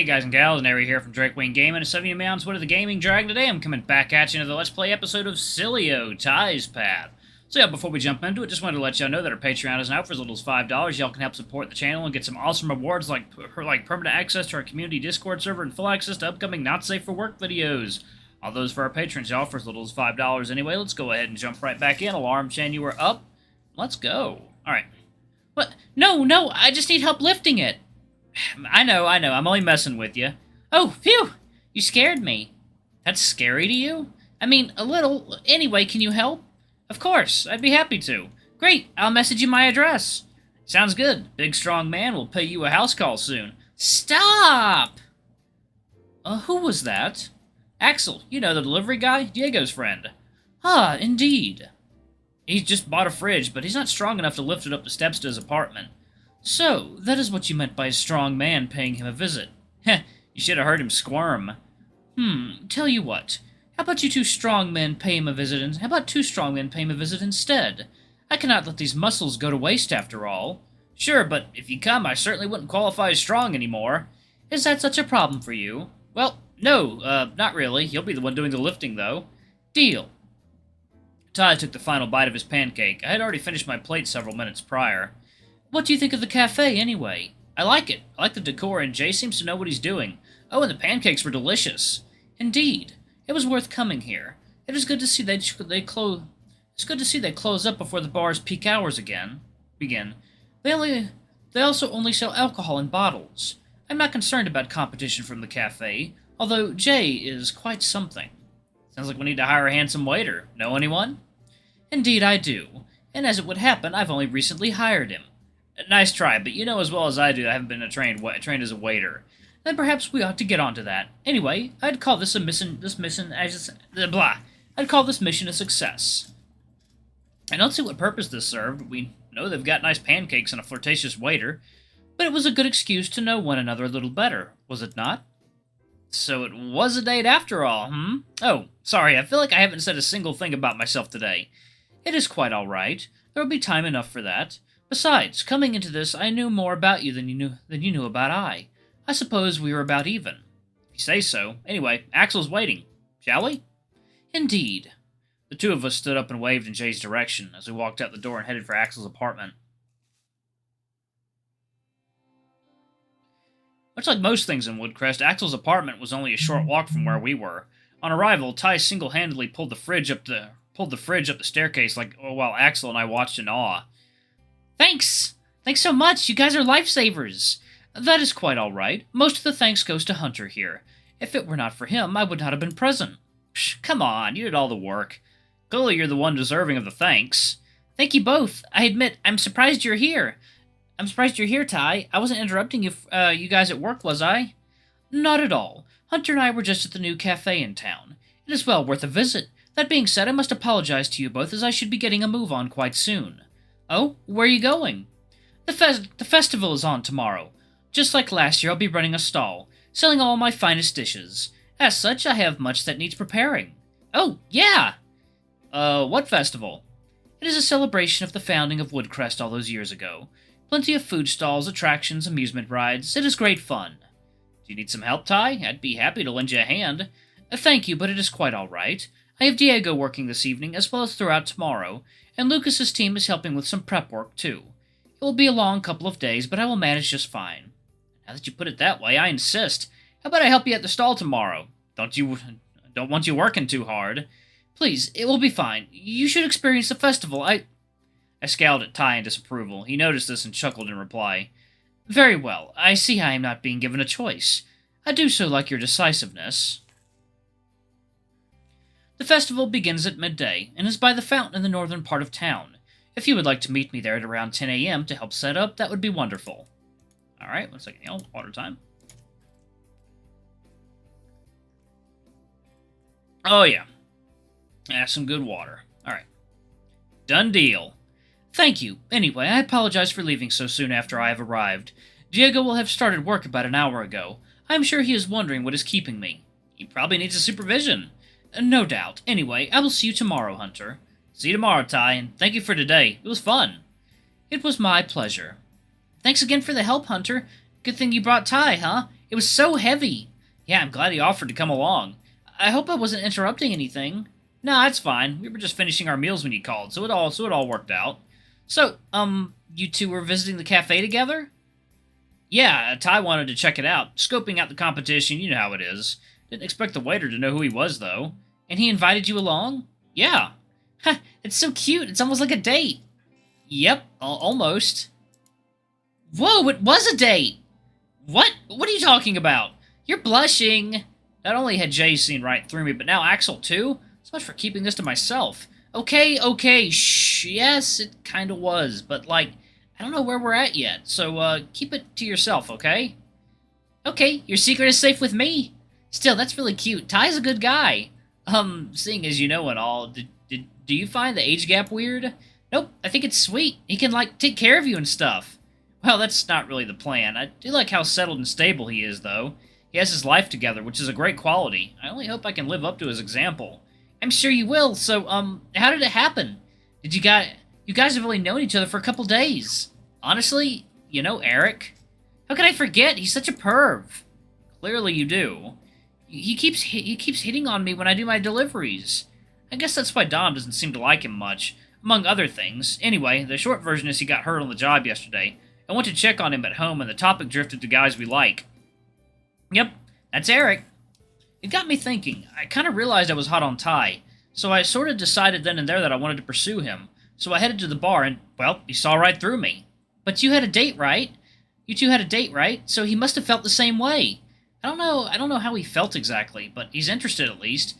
guys and gals, Nary here from Drake Wing Gaming, and 70 Mounds, what are the Gaming Dragon? Today I'm coming back at you into the Let's Play episode of Sileo, Ty's Path. So yeah, before we jump into it, just wanted to let y'all know that our Patreon is now for as little as $5. Y'all can help support the channel and get some awesome rewards like permanent access to our community Discord server and full access to upcoming Not Safe for Work videos. All those for our patrons, y'all, for as little as $5 anyway. Let's go ahead and jump right back in. Alarm chain, you were up. Let's go. Alright. What? No, I just need help lifting it. I know, I'm only messing with you. Oh, phew! You scared me. That's scary to you? I mean, a little. Anyway, can you help? Of course, I'd be happy to. Great, I'll message you my address. Sounds good. Big strong man will pay you a house call soon. Stop! Who was that? Axel, you know, the delivery guy, Diego's friend. Ah, indeed. He's just bought a fridge, but he's not strong enough to lift it up the steps to his apartment. So, that is what you meant by a strong man paying him a visit. Heh, you should have heard him squirm. Tell you what. How about you two strong men pay him a visit, and how about two strong men pay him a visit instead? I cannot let these muscles go to waste after all. Sure, but if you come, I certainly wouldn't qualify as strong anymore. Is that such a problem for you? Well, no, not really. You'll be the one doing the lifting, though. Deal. Ty took the final bite of his pancake. I had already finished my plate several minutes prior. What do you think of the cafe, anyway? I like it. I like the decor, and Jay seems to know what he's doing. Oh, and the pancakes were delicious. Indeed. It was worth coming here. It is good to see they close up before the bar's peak hours begin. They also only sell alcohol in bottles. I'm not concerned about competition from the cafe, although Jay is quite something. Sounds like we need to hire a handsome waiter. Know anyone? Indeed I do. And as it would happen, I've only recently hired him. Nice try, but you know as well as I do I haven't been trained as a waiter. Then perhaps we ought to get onto that. Anyway, I'd call this mission a success. I don't see what purpose this served. We know they've got nice pancakes and a flirtatious waiter, but it was a good excuse to know one another a little better, was it not? So it was a date after all, Oh, sorry, I feel like I haven't said a single thing about myself today. It is quite all right. There will be time enough for that. Besides, coming into this, I knew more about you than you knew about I. I suppose we were about even. If you say so. Anyway, Axel's waiting. Shall we? Indeed. The two of us stood up and waved in Jay's direction as we walked out the door and headed for Axel's apartment. Much like most things in Woodcrest, Axel's apartment was only a short walk from where we were. On arrival, Ty single-handedly pulled the fridge up the staircase while Axel and I watched in awe. Thanks! Thanks so much! You guys are lifesavers! That is quite all right. Most of the thanks goes to Hunter here. If it were not for him, I would not have been present. Psh, come on, you did all the work. Clearly you're the one deserving of the thanks. Thank you both. I admit, I'm surprised you're here. I'm surprised you're here, Ty. I wasn't interrupting you guys at work, was I? Not at all. Hunter and I were just at the new cafe in town. It is well worth a visit. That being said, I must apologize to you both, as I should be getting a move on quite soon. Oh, where are you going? The festival is on tomorrow. Just like last year, I'll be running a stall, selling all my finest dishes. As such, I have much that needs preparing. Oh, yeah! What festival? It is a celebration of the founding of Woodcrest all those years ago. Plenty of food stalls, attractions, amusement rides. It is great fun. Do you need some help, Ty? I'd be happy to lend you a hand. Thank you, but it is quite all right. I have Diego working this evening, as well as throughout tomorrow, and Lucas's team is helping with some prep work, too. It will be a long couple of days, but I will manage just fine. Now that you put it that way, I insist. How about I help you at the stall tomorrow? Don't want you working too hard. Please, it will be fine. You should experience the festival. I scowled at Ty in disapproval. He noticed this and chuckled in reply. Very well. I see I am not being given a choice. I do so like your decisiveness. The festival begins at midday, and is by the fountain in the northern part of town. If you would like to meet me there at around 10 a.m. to help set up, that would be wonderful. Alright, one second, water time. Oh yeah. Some good water. Alright. Done deal. Thank you. Anyway, I apologize for leaving so soon after I have arrived. Diego will have started work about an hour ago. I am sure he is wondering what is keeping me. He probably needs a supervision. No doubt. Anyway, I will see you tomorrow, Hunter. See you tomorrow, Ty, and thank you for today. It was fun. It was my pleasure. Thanks again for the help, Hunter. Good thing you brought Ty, huh? It was so heavy. Yeah, I'm glad he offered to come along. I hope I wasn't interrupting anything. No, it's fine. We were just finishing our meals when you called, so it all worked out. So, you two were visiting the cafe together? Yeah, Ty wanted to check it out, scoping out the competition, you know how it is. Didn't expect the waiter to know who he was, though. And he invited you along? Yeah. Ha, it's so cute, it's almost like a date. Yep, almost. Whoa, it was a date! What? What are you talking about? You're blushing. Not only had Jay seen right through me, but now Axel too? So much for keeping this to myself. Okay, shh, yes, it kinda was, but like, I don't know where we're at yet, so keep it to yourself, okay? Okay, your secret is safe with me. Still, that's really cute. Ty's a good guy. Seeing as you know and all, do you find the age gap weird? Nope, I think it's sweet. He can, like, take care of you and stuff. Well, that's not really the plan. I do like how settled and stable he is, though. He has his life together, which is a great quality. I only hope I can live up to his example. I'm sure you will, so, how did it happen? You guys have only known each other for a couple days. Honestly, you know Eric? How could I forget? He's such a perv. Clearly you do. He keeps hitting on me when I do my deliveries. I guess that's why Dom doesn't seem to like him much, among other things. Anyway, the short version is he got hurt on the job yesterday. I went to check on him at home, and the topic drifted to guys we like. Yep, that's Eric. It got me thinking. I kind of realized I was hot on Ty, so I sort of decided then and there that I wanted to pursue him. So I headed to the bar, and, well, he saw right through me. But you had a date, right? You two had a date, right? So he must have felt the same way. I don't know how he felt exactly, but he's interested at least.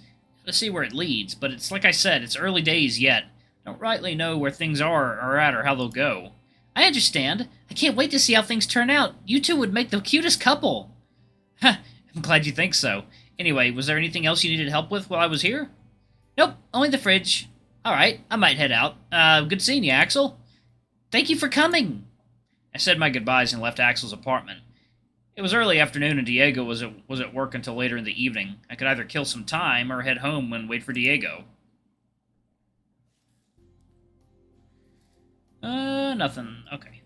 Let's see where it leads, but it's like I said, it's early days yet. I don't rightly know where things are at or how they'll go. I understand. I can't wait to see how things turn out. You two would make the cutest couple. Ha, I'm glad you think so. Anyway, was there anything else you needed help with while I was here? Nope, only the fridge. Alright, I might head out. Good seeing you, Axel. Thank you for coming. I said my goodbyes and left Axel's apartment. It was early afternoon and Diego was at work until later in the evening. I could either kill some time or head home and wait for Diego. Nothing. Okay.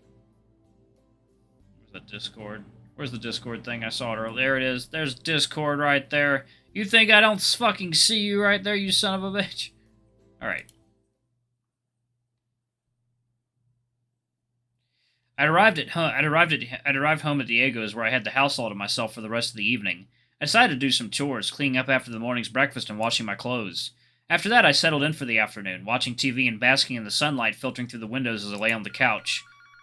Where's that Discord? Where's the Discord thing? I saw it earlier. There it is. There's Discord right there. You think I don't fucking see you right there, you son of a bitch? Alright. I'd arrived home at Diego's, where I had the house all to myself for the rest of the evening. I decided to do some chores, cleaning up after the morning's breakfast and washing my clothes. After that, I settled in for the afternoon, watching TV and basking in the sunlight filtering through the windows as I lay on the couch.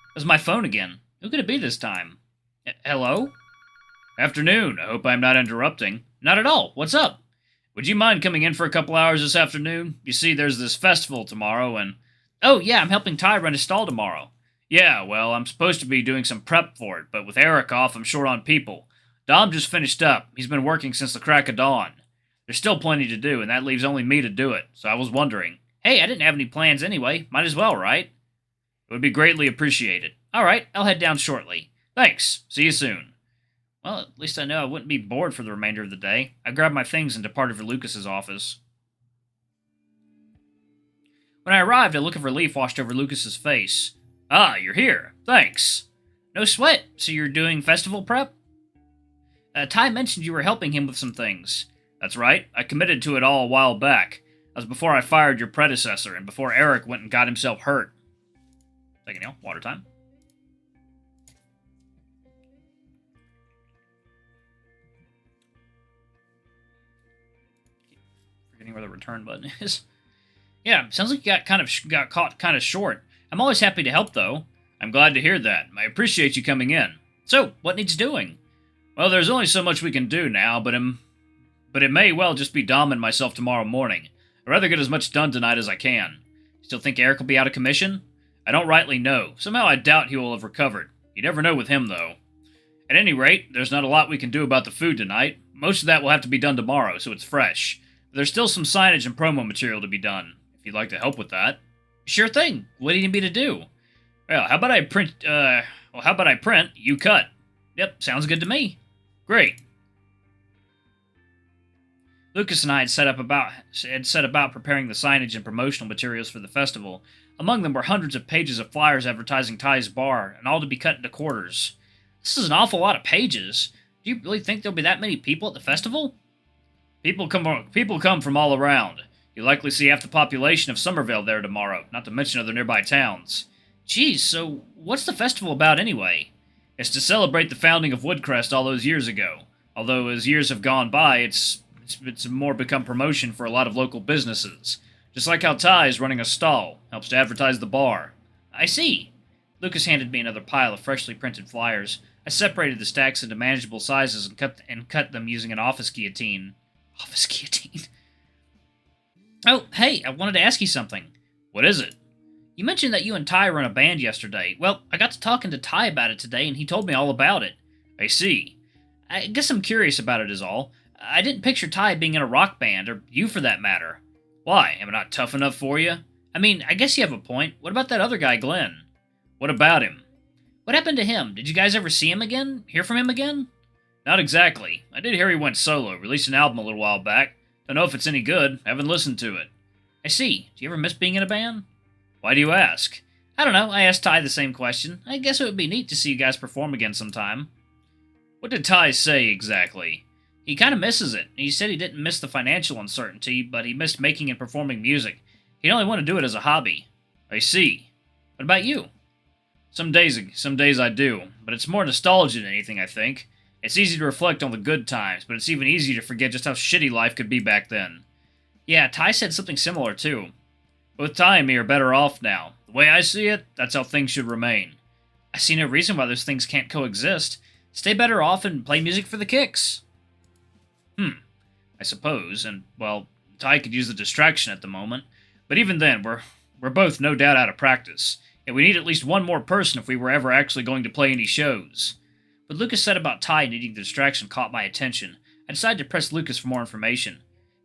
It was my phone again. Who could it be this time? Hello? Afternoon. I hope I'm not interrupting. Not at all. What's up? Would you mind coming in for a couple hours this afternoon? You see, there's this festival tomorrow, and... Oh, yeah, I'm helping Ty run his stall tomorrow. Yeah, well, I'm supposed to be doing some prep for it, but with Eric off, I'm short on people. Dom just finished up. He's been working since the crack of dawn. There's still plenty to do, and that leaves only me to do it, so I was wondering. Hey, I didn't have any plans anyway. Might as well, right? It would be greatly appreciated. All right, I'll head down shortly. Thanks. See you soon. Well, at least I know I wouldn't be bored for the remainder of the day. I grabbed my things and departed for Lucas's office. When I arrived, a look of relief washed over Lucas's face. Ah, you're here. Thanks. No sweat. So you're doing festival prep? Ty mentioned you were helping him with some things. That's right. I committed to it all a while back. That was before I fired your predecessor, and before Eric went and got himself hurt. Taking water time. Forgetting where the return button is. Yeah, sounds like you got caught kind of short. I'm always happy to help, though. I'm glad to hear that. I appreciate you coming in. So, what needs doing? Well, there's only so much we can do now, but it may well just be Dom and myself tomorrow morning. I'd rather get as much done tonight as I can. Still think Eric will be out of commission? I don't rightly know. Somehow I doubt he will have recovered. You never know with him, though. At any rate, there's not a lot we can do about the food tonight. Most of that will have to be done tomorrow, so it's fresh. But there's still some signage and promo material to be done, if you'd like to help with that. Sure thing. What do you need me to do? Well, how about I print, you cut. Yep, sounds good to me. Great. Lucas and I had set about preparing the signage and promotional materials for the festival. Among them were hundreds of pages of flyers advertising Ty's bar, and all to be cut into quarters. This is an awful lot of pages. Do you really think there'll be that many people at the festival? People come from all around. You'll likely see half the population of Somerville there tomorrow, not to mention other nearby towns. Geez, so what's the festival about anyway? It's to celebrate the founding of Woodcrest all those years ago. Although as years have gone by, it's more become promotion for a lot of local businesses. Just like how Ty is running a stall, helps to advertise the bar. I see. Lucas handed me another pile of freshly printed flyers. I separated the stacks into manageable sizes and cut them using an office guillotine. Office guillotine? Oh, hey, I wanted to ask you something. What is it? You mentioned that you and Ty run a band yesterday. Well, I got to talking to Ty about it today, and he told me all about it. I see. I guess I'm curious about it is all. I didn't picture Ty being in a rock band, or you for that matter. Why, am I not tough enough for you? I mean, I guess you have a point. What about that other guy, Glenn? What about him? What happened to him? Did you guys ever see him again? Hear from him again? Not exactly. I did hear he went solo, released an album a little while back. Don't know if it's any good. Haven't listened to it. I see. Do you ever miss being in a band? Why do you ask? I don't know. I asked Ty the same question. I guess it would be neat to see you guys perform again sometime. What did Ty say exactly? He kind of misses it. He said he didn't miss the financial uncertainty, but he missed making and performing music. He'd only want to do it as a hobby. I see. What about you? Some days I do, but it's more nostalgia than anything, I think. It's easy to reflect on the good times, but it's even easier to forget just how shitty life could be back then. Yeah, Ty said something similar, too. Both Ty and me are better off now. The way I see it, that's how things should remain. I see no reason why those things can't coexist. Stay better off and play music for the kicks. I suppose, and, well, Ty could use the distraction at the moment. But even then, we're both no doubt out of practice. And we need at least one more person if we were ever actually going to play any shows. What Lucas said about Ty needing the distraction caught my attention. I decided to press Lucas for more information.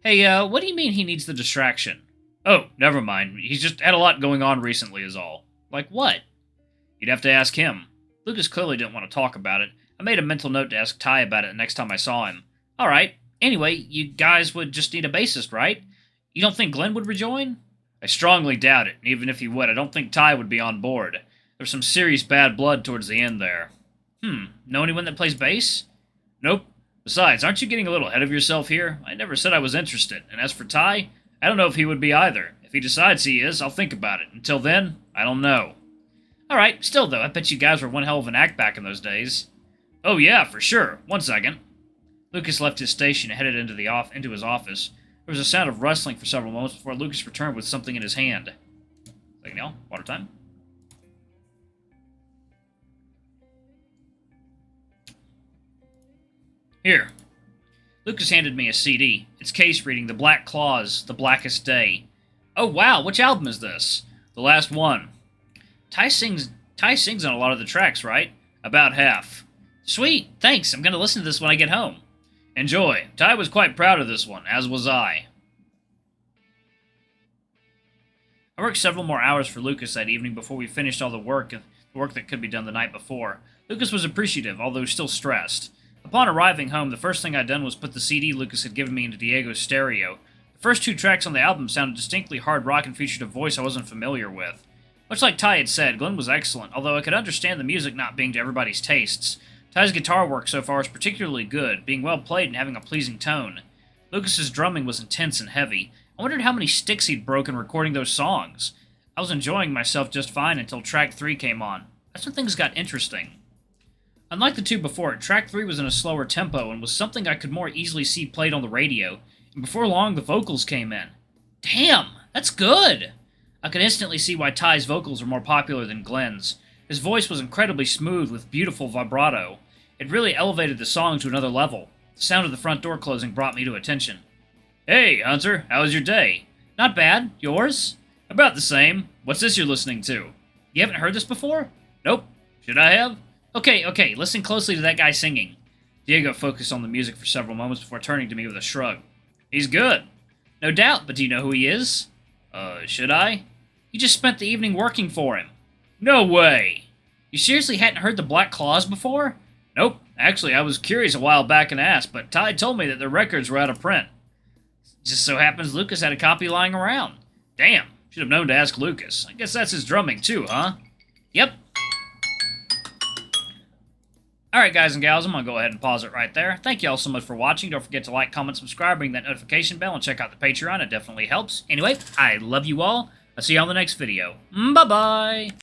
Hey, what do you mean he needs the distraction? Oh, never mind. He's just had a lot going on recently is all. Like what? You'd have to ask him. Lucas clearly didn't want to talk about it. I made a mental note to ask Ty about it the next time I saw him. Alright, anyway, you guys would just need a bassist, right? You don't think Glenn would rejoin? I strongly doubt it, and even if he would, I don't think Ty would be on board. There's some serious bad blood towards the end there. Know anyone that plays bass? Nope. Besides, aren't you getting a little ahead of yourself here? I never said I was interested, and as for Ty, I don't know if he would be either. If he decides he is, I'll think about it. Until then, I don't know. Alright, still though, I bet you guys were one hell of an act back in those days. Oh yeah, for sure. 1 second. Lucas left his station and headed into his office. There was a sound of rustling for several moments before Lucas returned with something in his hand. Like now, water time. Here. Lucas handed me a CD. Its case reading The Black Claws, The Blackest Day. Oh wow, which album is this? The last one. Ty sings on a lot of the tracks, right? About half. Sweet, thanks. I'm going to listen to this when I get home. Enjoy. Ty was quite proud of this one, as was I. I worked several more hours for Lucas that evening before we finished all the work that could be done the night before. Lucas was appreciative, although still stressed. Upon arriving home, the first thing I'd done was put the CD Lucas had given me into Diego's stereo. The first 2 tracks on the album sounded distinctly hard rock and featured a voice I wasn't familiar with. Much like Ty had said, Glenn was excellent, although I could understand the music not being to everybody's tastes. Ty's guitar work so far is particularly good, being well played and having a pleasing tone. Lucas's drumming was intense and heavy. I wondered how many sticks he'd broken recording those songs. I was enjoying myself just fine until track 3 came on. That's when things got interesting. Unlike the 2 before it, track 3 was in a slower tempo and was something I could more easily see played on the radio, and before long the vocals came in. Damn, that's good! I could instantly see why Ty's vocals were more popular than Glenn's. His voice was incredibly smooth with beautiful vibrato. It really elevated the song to another level. The sound of the front door closing brought me to attention. Hey, Hunter, how was your day? Not bad. Yours? About the same. What's this you're listening to? You haven't heard this before? Nope. Should I have? Okay, listen closely to that guy singing. Diego focused on the music for several moments before turning to me with a shrug. He's good. No doubt, but do you know who he is? Should I? You just spent the evening working for him. No way! You seriously hadn't heard the Black Claws before? Nope. Actually, I was curious a while back and asked, but Ty told me that the records were out of print. Just so happens Lucas had a copy lying around. Damn, should have known to ask Lucas. I guess that's his drumming too, huh? Yep. Alright, guys and gals, I'm going to go ahead and pause it right there. Thank you all so much for watching. Don't forget to like, comment, subscribe, ring that notification bell, and check out the Patreon. It definitely helps. Anyway, I love you all. I'll see you on the next video. Bye-bye!